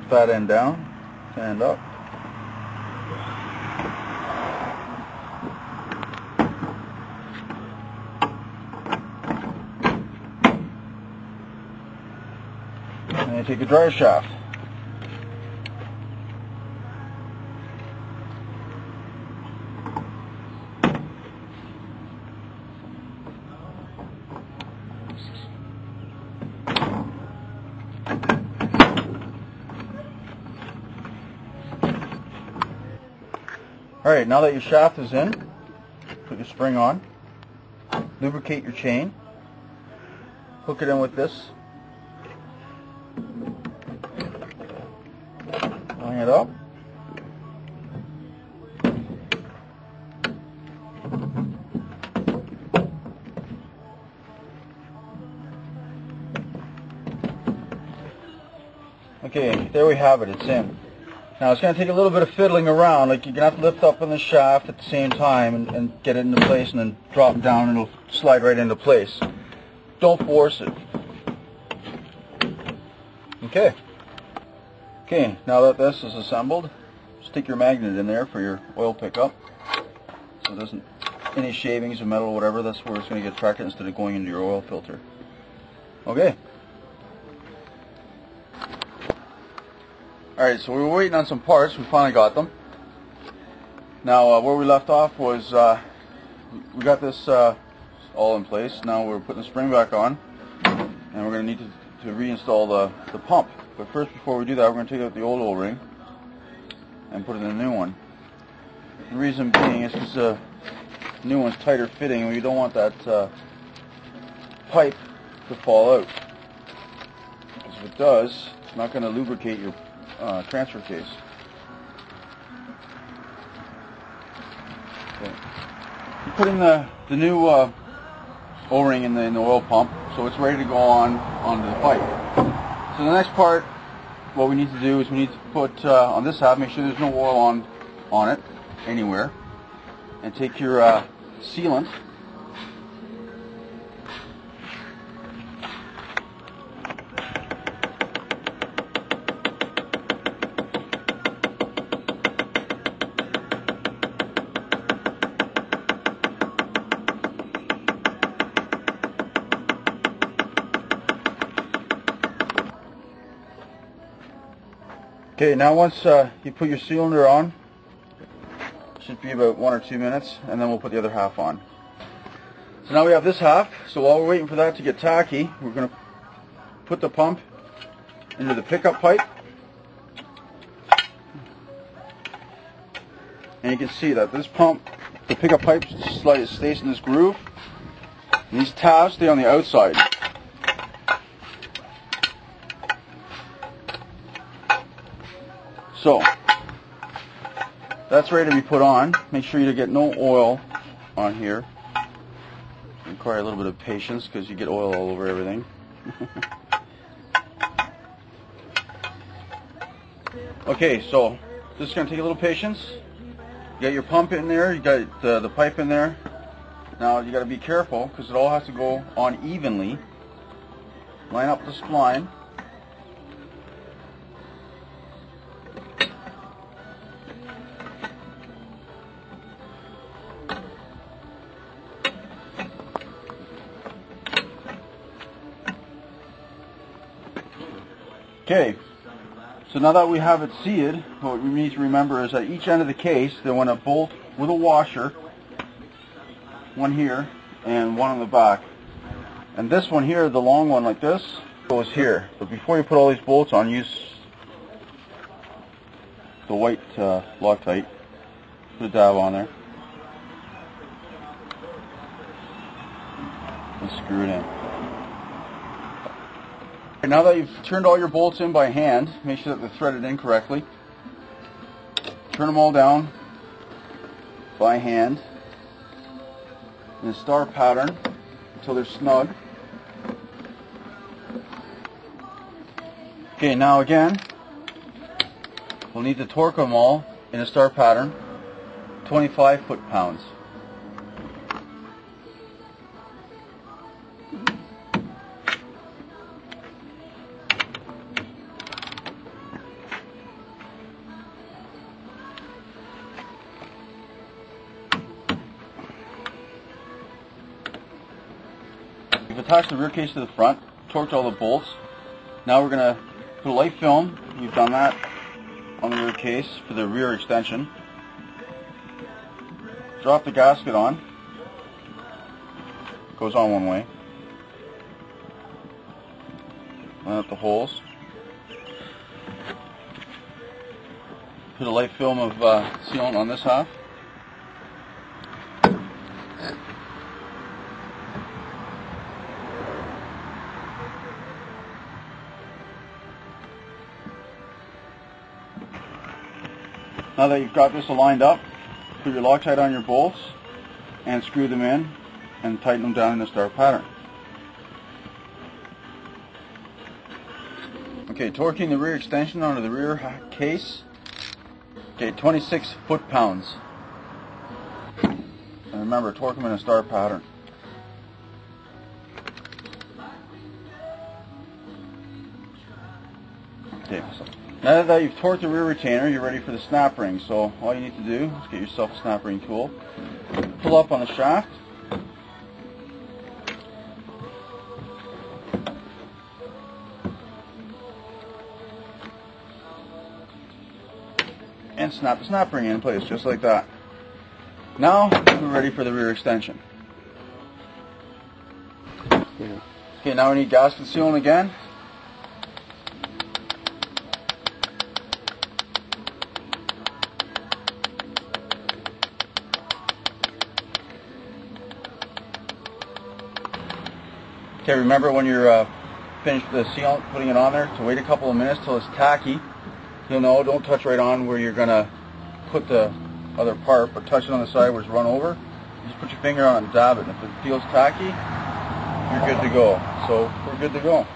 fat end down, stand up. And you take the dryer shaft. Alright, now that your shaft is in, put your spring on, lubricate your chain, hook it in with this, line it up, okay, there we have it, it's in. Now it's going to take a little bit of fiddling around, like you're going to have to lift up on the shaft at the same time and get it into place and then drop it down and it'll slide right into place. Don't force it. Okay. Okay, now that this is assembled, stick your magnet in there for your oil pickup. So it doesn't, any shavings of metal or whatever, that's where it's going to get attracted instead of going into your oil filter. Okay. Alright, so we were waiting on some parts, we finally got them. Now where we left off was, we got this all in place. Now we're putting the spring back on, and we're going to need to reinstall the pump. But first, before we do that, we're going to take out the old O-ring and put in a new one. The reason being is because the new one's tighter fitting, and we don't want that pipe to fall out. Because if it does, it's not going to lubricate your transfer case. Okay. I'm putting the new O-ring in the oil pump, so it's ready to go onto the pipe. So the next part, what we need to do is we need to put on this half, make sure there's no oil on it anywhere, and take your sealant. Okay, now once you put your cylinder on, should be about 1 or 2 minutes, and then we'll put the other half on. So now we have this half, so while we're waiting for that to get tacky, we're going to put the pump into the pickup pipe. And you can see that this pump, the pickup pipe stays in this groove, and these tabs stay on the outside. So, that's ready to be put on. Make sure you get no oil on here. Require a little bit of patience because you get oil all over everything. Okay, so this is going to take a little patience. You got your pump in there, you got the pipe in there. Now you got to be careful because it all has to go on evenly. Line up the spline. Okay, so now that we have it seated, what we need to remember is at each end of the case there went a bolt with a washer, one here and one on the back. And this one here, the long one like this, goes here. But before you put all these bolts on, use the white Loctite. Put a dab on there. And screw it in. Now that you've turned all your bolts in by hand, make sure that they're threaded in correctly. Turn them all down by hand in a star pattern until they're snug. Okay, now again, we'll need to torque them all in a star pattern, 25 foot-pounds. we've attached the rear case to the front, torqued all the bolts. Now we're going to put a light film. We've done that on the rear case for the rear extension. Drop the gasket on. Goes on one way. Line up the holes. Put a light film of sealant on this half. Now that you've got this lined up, put your Loctite on your bolts and screw them in and tighten them down in the star pattern. Okay, torquing the rear extension onto the rear case. Okay, 26 foot-pounds. And remember, torque them in a star pattern. Okay, so now that you've torqued the rear retainer, you're ready for the snap ring. So all you need to do is get yourself a snap ring tool, pull up on the shaft, and snap the snap ring in place, just like that. Now we're ready for the rear extension. Okay, now we need gasket sealant again. Okay, remember when you're finished the sealant, putting it on there, to wait a couple of minutes till it's tacky. You'll know, don't touch right on where you're going to put the other part, but touch it on the side where it's run over. Just put your finger on it and dab it, and if it feels tacky, you're good to go. So we're good to go.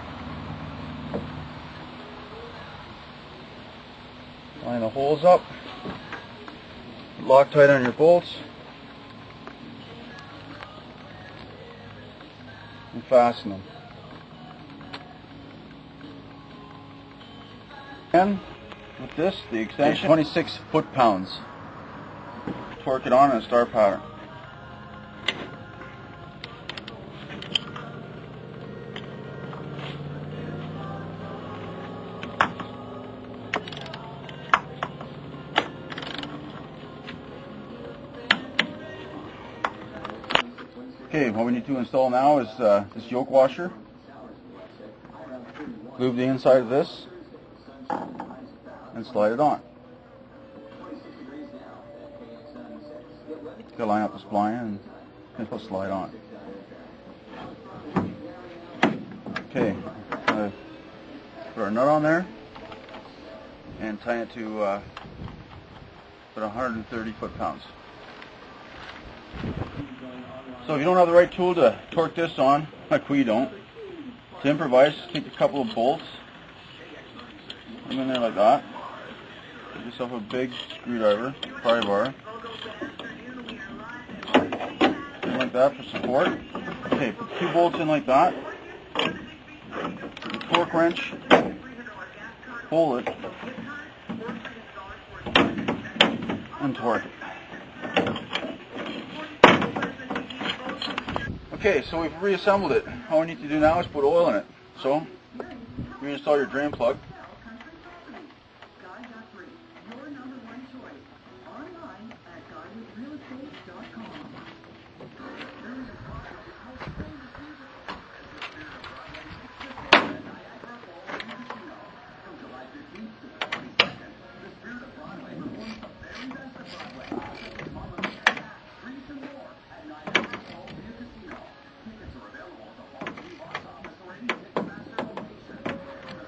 Line the holes up, Loctite on your bolts, and fasten them. And with this, the extension, 26 foot-pounds. Torque it on in a star pattern. Okay, what we need to install now is this yoke washer. Lube the inside of this and slide it on. Gotta line up the spline and it'll slide on. Okay, put our nut on there and tie it to about 130 foot-pounds. So if you don't have the right tool to torque this on, like we don't, to improvise, take a couple of bolts, put them in there like that. Get yourself a big screwdriver, pry bar, and like that for support. Okay, put 2 bolts in like that. Put the torque wrench, pull it, and torque it. Okay, so we've reassembled it. All we need to do now is put oil in it. So, reinstall your drain plug.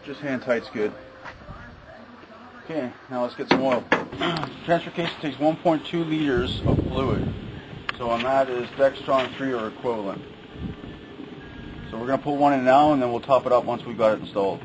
Just hand tight's good. Okay, now let's get some oil. Transfer case takes 1.2 liters of fluid. So on that is Dextron 3 or equivalent. So we're going to put one in now and then we'll top it up once we've got it installed.